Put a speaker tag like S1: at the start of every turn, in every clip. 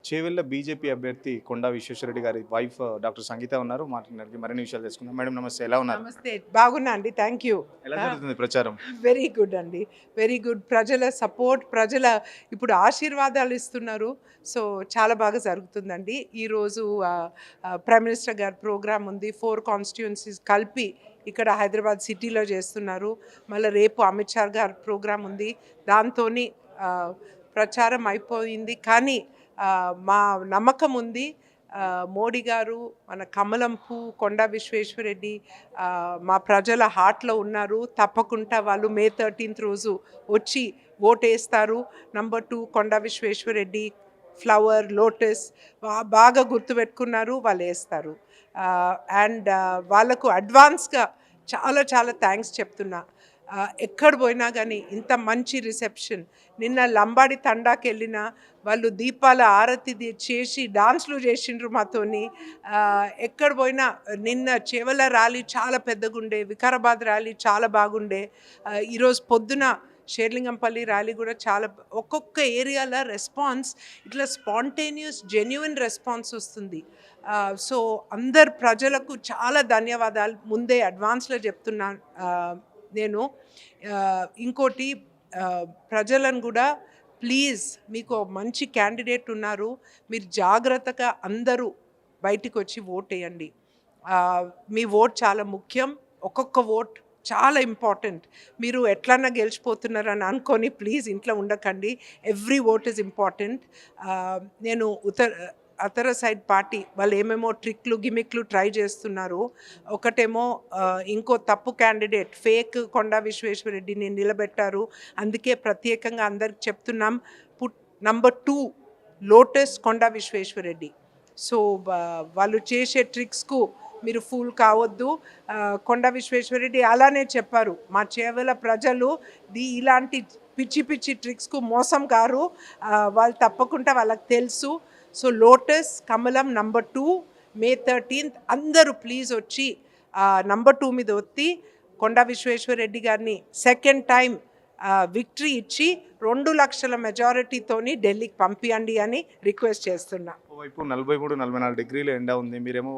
S1: Chevella BJP అభ్యర్థి కొండా విశ్వేశ్వరరెడ్డి గారి wife doctor సంగీత ఉన్నారు. మాట్లాడడానికి మరిన్ని విషయాలు తెలుసుకుందాం. మేడం నమస్తే, ఎలా ఉన్నారు?
S2: నమస్తే. బాగున్నా అండి. Thank you.
S1: ఎలా జరుగుతుంది ప్రచారం?
S2: వెరీ గుడ్ అండి. Very good. ప్రజల సపోర్ట్, ప్రజల ఇప్పుడు ఆశీర్వాదాలు ఇస్తున్నారు. సో, చాలా బాగా జరుగుతుందండి. ఈరోజు ప్రైమ్ మినిస్టర్ గారి ప్రోగ్రామ్ ఉంది. 4 కాన్స్టిట్యుయెన్సీస్ కలిపి ఇక్కడ హైదరాబాద్ సిటీలో చేస్తున్నారు. మళ్ళీ రేపు అమిత్ షా గారి ప్రోగ్రామ్ ఉంది. దాంతోని ప్రచారం అయిపోయింది. కానీ మా నమ్మకం ఉంది, మోడీ గారు, మన కమలం పువ్వు కొండా విశ్వేశ్వరరెడ్డి మా ప్రజల హార్ట్లో ఉన్నారు. తప్పకుండా వాళ్ళు మే 13th రోజు వచ్చి ఓటేస్తారు. నంబర్ 2 కొండా విశ్వేశ్వరరెడ్డి, ఫ్లవర్, లోటస్ బాగా గుర్తుపెట్టుకున్నారు, వాళ్ళు వేస్తారు. అండ్ వాళ్ళకు అడ్వాన్స్గా చాలా చాలా థ్యాంక్స్ చెప్తున్నా. ఎక్కడ పోయినా కానీ ఇంత మంచి రిసెప్షన్. నిన్న లంబాడి తండాకి వెళ్ళిన వాళ్ళు దీపాల ఆరతి చేసి డాన్స్లు చేసిండ్రు మాతోని. ఎక్కడ పోయినా నిన్న చేవల ర్యాలీ చాలా పెద్దగుండే, వికారాబాద్ ర్యాలీ చాలా బాగుండే, ఈరోజు పొద్దున షేర్లింగంపల్లి ర్యాలీ కూడా చాలా. ఒక్కొక్క ఏరియాలో రెస్పాన్స్ ఇట్లా స్పాంటేనియస్ జెన్యున్ రెస్పాన్స్ వస్తుంది. సో అందరు ప్రజలకు చాలా ధన్యవాదాలు ముందే అడ్వాన్స్లో చెప్తున్నా. నేను ఇంకోటి ప్రజలను కూడా ప్లీజ్, మీకు మంచి క్యాండిడేట్ ఉన్నారు, మీరు జాగ్రత్తగా అందరూ బయటికి వచ్చి ఓట్ వేయండి. మీ ఓట్ చాలా ముఖ్యం. ఒక్కొక్క ఓట్ చాలా ఇంపార్టెంట్. మీరు ఎట్లన్నా గెలిచిపోతున్నారని అనుకొని ప్లీజ్ ఇంట్లో ఉండకండి. Every vote is important. నేను అతర సైడ్ పార్టీ వాళ్ళు ఏమేమో ట్రిక్లు గిమిక్లు ట్రై చేస్తున్నారు. ఒకటేమో ఇంకో తప్పు క్యాండిడేట్ ఫేక్ కొండా విశ్వేశ్వరరెడ్డిని నిలబెట్టారు. అందుకే ప్రత్యేకంగా అందరికి చెప్తున్నాం, నంబర్ 2 లోటస్ కొండా విశ్వేశ్వరరెడ్డి. సో వాళ్ళు చేసే ట్రిక్స్కు మీరు ఫూల్ కావద్దు. కొండా విశ్వేశ్వరరెడ్డి అలానే చెప్పారు, మా చేవల ప్రజలు ఇలాంటి పిచ్చి పిచ్చి ట్రిక్స్కు మోసం కారు, వాళ్ళు తప్పకుండా వాళ్ళకి తెలుసు. సో లోటస్, కమలం, నంబర్ 2 మే 13th అందరూ ప్లీజ్ వచ్చి నంబర్ 2 మీద ఒత్తి కొండా విశ్వేశ్వరరెడ్డి గారిని సెకండ్ టైం విక్టరీ ఇచ్చి 2 లక్షల మెజారిటీతోని ఢిల్లీకి పంపియండి అని రిక్వెస్ట్ చేస్తున్నా.
S1: ఓవైపు 43-44 డిగ్రీల ఎండ ఉంది, మీరేమో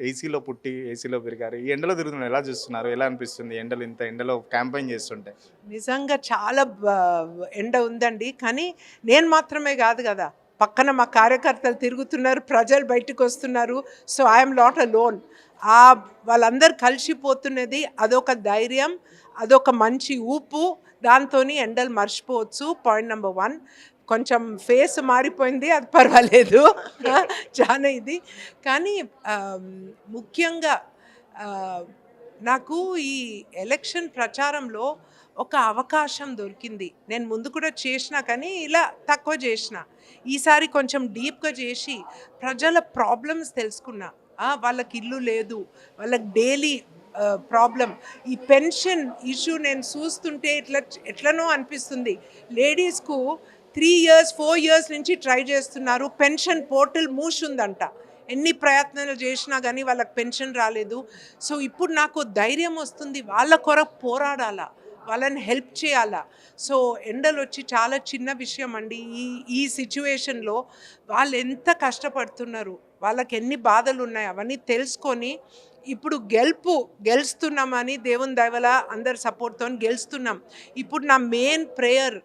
S1: ఏసీలో పుట్టి ఏసీలో పెరిగారు. ఈ ఎండలో తిరుగుతున్నారు, ఎలా చూస్తున్నారు? ఎలా అనిపిస్తుంది ఎండలు, ఇంత ఎండలో క్యాంపెయిన్ చేస్తుంటే?
S2: నిజంగా చాలా ఎండ ఉందండి. కానీ నేను మాత్రమే కాదు కదా, పక్కన మా కార్యకర్తలు తిరుగుతున్నారు, ప్రజలు బయటకు వస్తున్నారు. So I'm not alone. వాళ్ళందరూ కలిసిపోతున్నది అదొక ధైర్యం, అదొక మంచి ఊపు. దాంతో ఎండలు మర్చిపోవచ్చు. Point number 1. కొంచెం ఫేస్ మారిపోయింది, అది పర్వాలేదు, చాలా ఇది. కానీ ముఖ్యంగా నాకు ఈ ఎలక్షన్ ప్రచారంలో ఒక అవకాశం దొరికింది. నేను ముందు కూడా చేసిన, కానీ ఇలా తక్కువ చేసిన. ఈసారి కొంచెం డీప్గా చేసి ప్రజల ప్రాబ్లమ్స్ తెలుసుకున్నా. వాళ్ళకి ఇల్లు లేదు, వాళ్ళకి డైలీ ప్రాబ్లం, ఈ పెన్షన్ ఇష్యూ నేను చూస్తుంటే ఎట్లనో అనిపిస్తుంది. లేడీస్కు 3 years 4 years నుంచి ట్రై చేస్తున్నారు. పెన్షన్ పోర్టల్ మూసుందంట. ఎన్ని ప్రయత్నాలు చేసినా కానీ వాళ్ళకి పెన్షన్ రాలేదు. సో ఇప్పుడు నాకు ధైర్యం వస్తుంది, వాళ్ళ కొరకు పోరాడాలా, వాళ్ళని హెల్ప్ చేయాలా. సో ఎండలు వచ్చి చాలా చిన్న విషయం అండి. ఈ సిచ్యువేషన్లో వాళ్ళు ఎంత కష్టపడుతున్నారు, వాళ్ళకి ఎన్ని బాధలు ఉన్నాయి, అవన్నీ తెలుసుకొని ఇప్పుడు గెలుస్తున్నామని దేవుని దయవల్ల అందరి సపోర్ట్తో గెలుస్తున్నాం. ఇప్పుడు నా మెయిన్ ప్రేయర్,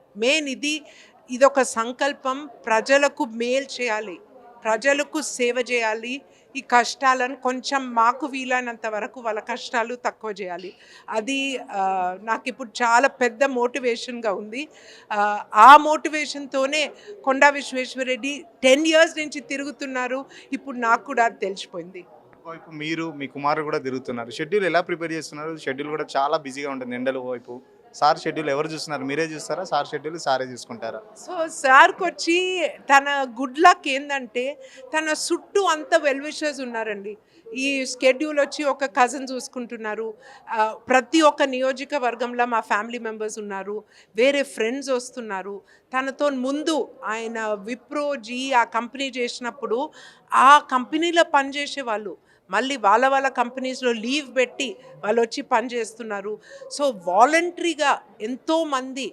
S2: ఇదొక సంకల్పం, ప్రజలకు మేలు చేయాలి, ప్రజలకు సేవ చేయాలి. ఈ కష్టాలను కొంచెం మాకు వీలైనంత వరకు వాళ్ళ కష్టాలు తక్కువ చేయాలి. అది నాకు ఇప్పుడు చాలా పెద్ద మోటివేషన్గా ఉంది. ఆ మోటివేషన్తోనే కొండా విశ్వేశ్వరరెడ్డి 10 years నుంచి తిరుగుతున్నారు. ఇప్పుడు నాకు కూడా అది తెలిసిపోయింది.
S1: వైపు మీరు మీ కుమారుడు కూడా తిరుగుతున్నారు, షెడ్యూల్ ఎలా ప్రిపేర్ చేస్తున్నారు? షెడ్యూల్ కూడా చాలా బిజీగా ఉంటుంది ఎండలు వైపు. సార్ షెడ్యూల్ ఎవరు చూస్తున్నారు? మీరే చూస్తారా? సార్ షెడ్యూల్ సారే చూసుకుంటారా?
S2: సో సార్కి వచ్చి తన గుడ్ లక్ ఏంటంటే తన చుట్టూ అంత వెల్ విషర్స్ ఉన్నారండి. ఈ స్కెడ్యూల్ వచ్చి ఒక కజిన్ చూసుకుంటున్నారు. ప్రతి ఒక్క నియోజకవర్గంలో మా ఫ్యామిలీ మెంబర్స్ ఉన్నారు, వేరే ఫ్రెండ్స్ వస్తున్నారు. తనతో ముందు ఆయన విప్రోజీ ఆ కంపెనీ చేసినప్పుడు ఆ కంపెనీలో పనిచేసే వాళ్ళు మళ్ళీ వాళ్ళ కంపెనీస్లో లీవ్ పెట్టి వాళ్ళు వచ్చి పని చేస్తున్నారు. సో వాలంటరీగా ఎంతోమంది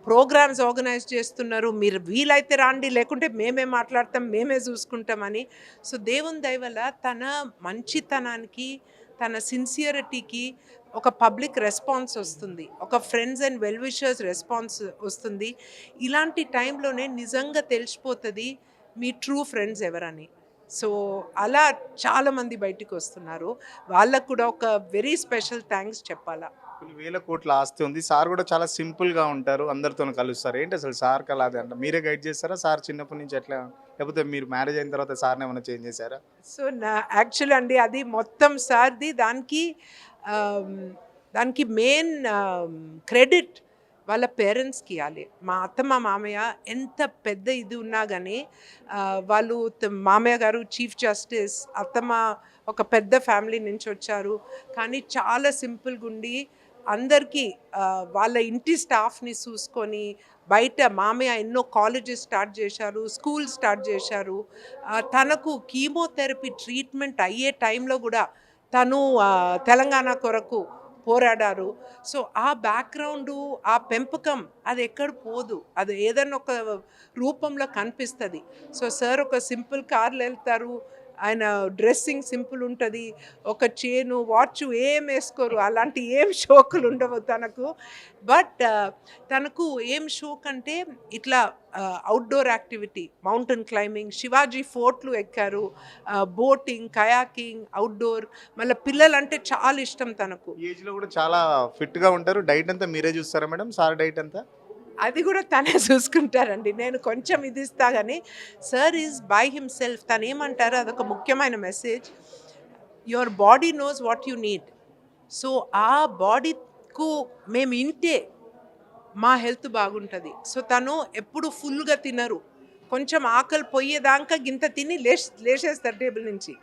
S2: ప్రోగ్రామ్స్ ఆర్గనైజ్ చేస్తున్నారు. మీరు వీలైతే రండి, లేకుంటే మేమే మాట్లాడతాం, మేమే చూసుకుంటామని. సో దేవుని దయ వల్ల తన మంచితనానికి, తన సిన్సియరిటీకి ఒక పబ్లిక్ రెస్పాన్స్ వస్తుంది, ఒక friends and well wishers response వస్తుంది. ఇలాంటి టైంలోనే నిజంగా తెలిసిపోతుంది మీ ట్రూ ఫ్రెండ్స్ ఎవరని. సో అలా చాలామంది బయటికి వస్తున్నారు. వాళ్ళకు కూడా ఒక వెరీ స్పెషల్ థ్యాంక్స్ చెప్పాలా.
S1: కొన్ని వేల కోట్ల ఆస్తి ఉంది. సార్ కూడా చాలా సింపుల్‌గా ఉంటారు. అందరితోని కలుస్తారు. ఏంటి అసలు సార్‌కి అలా అది అంట మీరే గైడ్ చేస్తారా? సార్ చిన్నప్పటి నుంచి ఎట్లా? లేకపోతే మీరు మ్యారేజ్ అయిన తర్వాత సార్‌ని ఏమైనా చేంజ్ చేశారా?
S2: సో నా యాక్చువల్ అండి అది మొత్తం సార్ది. ఆమ్, దానికి మెయిన్ క్రెడిట్ వాళ్ళ పేరెంట్స్కి ఇవ్వాలి. మా అత్తమ్మ మామయ్య ఎంత పెద్ద ఇది ఉన్నా కానీ వాళ్ళు మామయ్య గారు చీఫ్ జస్టిస్, అత్తమ్మ ఒక పెద్ద ఫ్యామిలీ నుంచి వచ్చారు. కానీ చాలా సింపుల్గా ఉండి అందరికీ వాళ్ళ ఇంటి స్టాఫ్ని చూసుకొని, బయట మామయ్య ఎన్నో కాలేజెస్ స్టార్ట్ చేశారు, స్కూల్ స్టార్ట్ చేశారు. తనకు కీమోథెరపీ ట్రీట్మెంట్ అయ్యే టైంలో కూడా తను తెలంగాణ కొరకు పోరాడారు. సో ఆ బ్యాక్గ్రౌండు, ఆ పెంపకం అది ఎక్కడ పోదు, అది ఏదైనా ఒక రూపంలో కనిపిస్తుంది. సో సార్ ఒక సింపుల్ కార్లు వెళ్తారు, ఆయన డ్రెస్సింగ్ సింపుల్ ఉంటుంది, ఒక చైను వాచ్ ఏం వేసుకోరు, అలాంటి ఏం షోకులు ఉండవు తనకు. బట్ తనకు ఏం షోక్ అంటే ఇట్లా outdoor activity, mountain climbing, Shivaji ఫోర్ట్లు ఎక్కారు, బోటింగ్, కయాకింగ్, అవుట్డోర్. మళ్ళీ పిల్లలు అంటే చాలా ఇష్టం తనకు.
S1: ఈ ఏజ్‌లో కూడా చాలా ఫిట్‌గా ఉంటారు. డైట్ అంతా మీరే చూస్తారా మేడం? సార్ డైట్ అంతా?
S2: అది కూడా తనే చూసుకుంటారండి. నేను కొంచెం ఇది ఇస్తా కానీ సార్ ఈజ్ బై హిమ్సెల్ఫ్. తను ఏమంటారు, అదొక ముఖ్యమైన message, your body knows what you need. So ఆ బాడీకు మేము ఇంటే మా హెల్త్ బాగుంటుంది. సో తను ఎప్పుడు ఫుల్గా తినరు, కొంచెం ఆకలి పోయేదాకా గింత తిని లేచేస్తారు టేబుల్ నుంచి,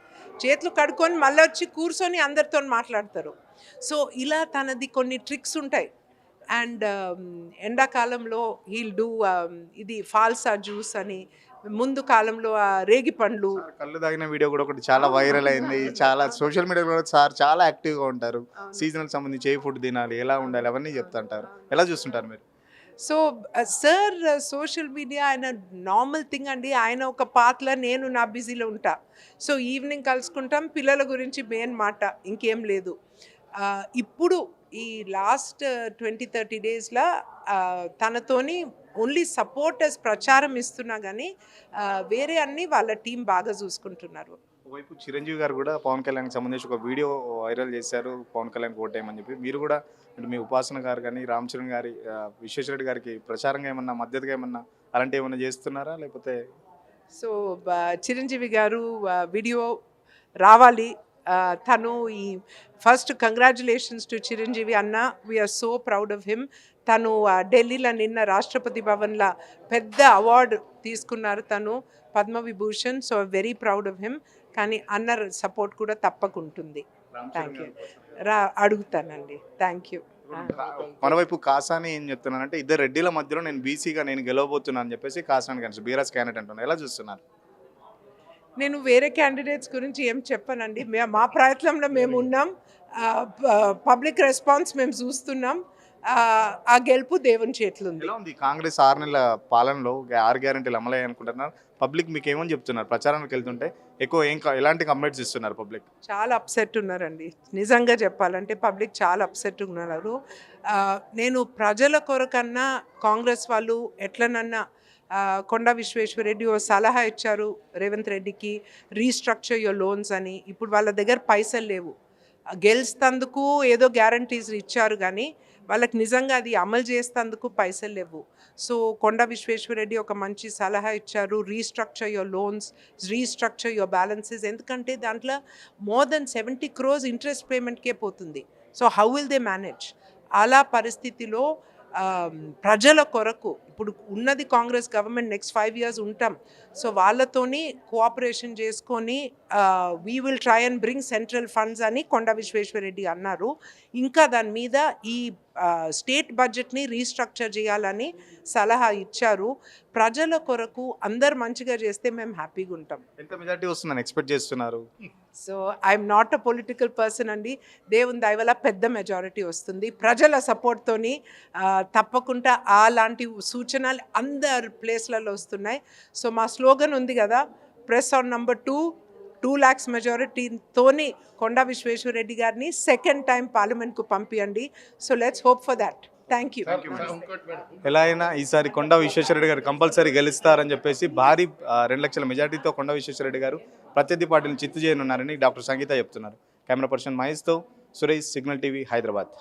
S2: చేతులు కడుక్కొని మళ్ళీ వచ్చి కూర్చొని అందరితో మాట్లాడతారు. సో ఇలా తనది కొన్ని ట్రిక్స్ ఉంటాయి. అండ్ ఎండాకాలంలో హీల్ డూ ఇది ఫాల్సా జ్యూస్ అని, ముందు కాలంలో రేగి పండ్లు.
S1: సార్ కళ్ళు తాగిన వీడియో కూడా ఒకటి చాలా వైరల్ అయింది. చాలా సోషల్ మీడియాలో కూడా సార్ చాలా యాక్టివ్‌గా ఉంటారు. సీజనల్‌కి సంబంధించి ఏ ఫుడ్ తినాలి, ఎలా ఉండాలి అవన్నీ చెప్తుంటారు. ఎలా చూస్తుంటారు మీరు?
S2: సో సార్ సోషల్ మీడియా ఆయన నార్మల్ థింగ్ అండి. ఆయన ఒక పాత్రలో, నేను నా బిజీలో ఉంటా. సో ఈవినింగ్ కలుసుకుంటాం, పిల్లల గురించి మెయిన్ మాట, ఇంకేం లేదు. ఇప్పుడు ఈ లాస్ట్ 20-30 డేస్లో తనతోని ఓన్లీ సపోర్టర్స్ ప్రచారం ఇస్తున్నా కానీ వేరే అన్నీ వాళ్ళ టీం బాగా చూసుకుంటున్నారు.
S1: ఒకవైపు చిరంజీవి గారు కూడా పవన్ కళ్యాణ్‌కి సంబంధించి ఒక వీడియో వైరల్ చేశారు. పవన్ కళ్యాణ్‌కి ఓటేయమని చెప్పి. మీరు కూడా అంటే మీ ఉపాసన గారు కానీ, రామ్ చరణ్ గారి, విశ్వేశ్వరరెడ్డి గారికి ప్రచారంగా ఏమన్నా, మద్దతుగా ఏమన్నా అలాంటివి ఏమన్నా చేస్తున్నారా? లేకపోతే
S2: సో చిరంజీవి గారు వీడియో రావాలి. తను ఈ ఫస్ట్ కంగ్రాచులేషన్స్ టు చిరంజీవి అన్న, we're so proud of him. తను ఢిల్లీలో నిన్న రాష్ట్రపతి భవన్లో పెద్ద అవార్డు తీసుకున్నారు, తను Padma Vibhushan. So very proud of him. కానీ అన్న సపోర్ట్ కూడా తప్పకుంటుంది. Thank you. అడుగుతానండి. Thank you.
S1: మరోవైపు కాసాని ఏం చెప్తున్నానంటే, ఇద్దరు రెడ్డిల మధ్యలో నేను బీసీగా నేను గెలవబోతున్నాను అని చెప్పేసి కాసాని కానీ బీరాజ్ క్యాండిడేట్ అంటున్నారు. ఎలా చూస్తున్నారు?
S2: నేను వేరే క్యాండిడేట్స్ గురించి ఏం చెప్పనండి. మా ప్రయత్నంలో మేము ఉన్నాం, పబ్లిక్ రెస్పాన్స్ మేము చూస్తున్నాం. ఆ గెలుపు దేవుని చేతులు ఉంది.
S1: ఎలా ఉంది కాంగ్రెస్ 6 నెలల పాలనలో 6 గ్యారెంటీలు అమలయ్యాయి అనుకుంటున్నారు? పబ్లిక్ మీకు ఏమని చెప్తున్నారు? ప్రచారానికి వెళ్తుంటే ఎక్కువ ఎలాంటి కంప్లైంట్స్ ఇస్తున్నారు పబ్లిక్?
S2: చాలా అప్సెట్ ఉన్నారండి. నిజంగా చెప్పాలంటే పబ్లిక్ చాలా అప్సెట్ ఉన్నారు. నేను ప్రజల కొరకన్నా కాంగ్రెస్ వాళ్ళు ఎట్లనన్నా కొండా విశ్వేశ్వరరెడ్డి ఓ సలహా ఇచ్చారు రేవంత్ రెడ్డికి, రీస్ట్రక్చర్ యువర్ లోన్స్ అని. ఇప్పుడు వాళ్ళ దగ్గర పైసలు లేవు. గెలిస్తేందుకు ఏదో గ్యారంటీస్ ఇచ్చారు కానీ వాళ్ళకి నిజంగా అది అమలు చేసేందుకు పైసలు లేవు. సో కొండా విశ్వేశ్వరరెడ్డి ఒక మంచి సలహా ఇచ్చారు, restructure your loans, restructure your balances. ఎందుకంటే దాంట్లో మోర్ దెన్ 70 crores ఇంట్రెస్ట్ పేమెంట్కే పోతుంది. So how will they manage? అలా పరిస్థితిలో ప్రజల కొరకు ఇప్పుడు ఉన్నది కాంగ్రెస్ గవర్నమెంట్, నెక్స్ట్ 5 years ఉంటాం. సో వాళ్ళతోని కోఆపరేషన్ చేసుకొని we will try and bring central funds అని కొండా విశ్వేశ్వరరెడ్డి అన్నారు. ఇంకా దాని మీద ఈ స్టేట్ బడ్జెట్ని రీస్ట్రక్చర్ చేయాలని సలహా ఇచ్చారు. ప్రజల కొరకు అందరు మంచిగా చేస్తే మేము హ్యాపీగా ఉంటాం.
S1: ఎంత మెజారిటీ వస్తుందని ఎక్స్పెక్ట్ చేస్తున్నారు?
S2: So I'm not a political person అండి. దేవుని దయ వల్ల పెద్ద మెజారిటీ వస్తుంది. ప్రజల సపోర్ట్తోని తప్పకుండా అలాంటి సూచనలు అందరు ప్లేస్లలో వస్తున్నాయి. సో మా స్లోగన్ ఉంది కదా, ప్రెస్ ఆన్ నంబర్ 2 lakhs మెజారిటీతోని కొండా విశ్వేశ్వరరెడ్డి గారిని సెకండ్ టైం పార్లమెంట్కు పంపియండి. So let's hope for that. Thank you.
S1: ఎలా అయినా ఈసారి కొండా విశ్వేశ్వరరెడ్డి గారు కంపల్సరీ గెలుస్తారని చెప్పేసి భారీ 2 లక్షల మెజార్టీతో కొండా విశ్వేశ్వరరెడ్డి గారు ప్రత్యర్థి పార్టీని చిత్తు చేయనున్నారని డాక్టర్ సంగీత చెప్తున్నారు. కెమెరా పర్సన్ మహేష్తో సురేష్, సిగ్నల్ టీవీ, హైదరాబాద్.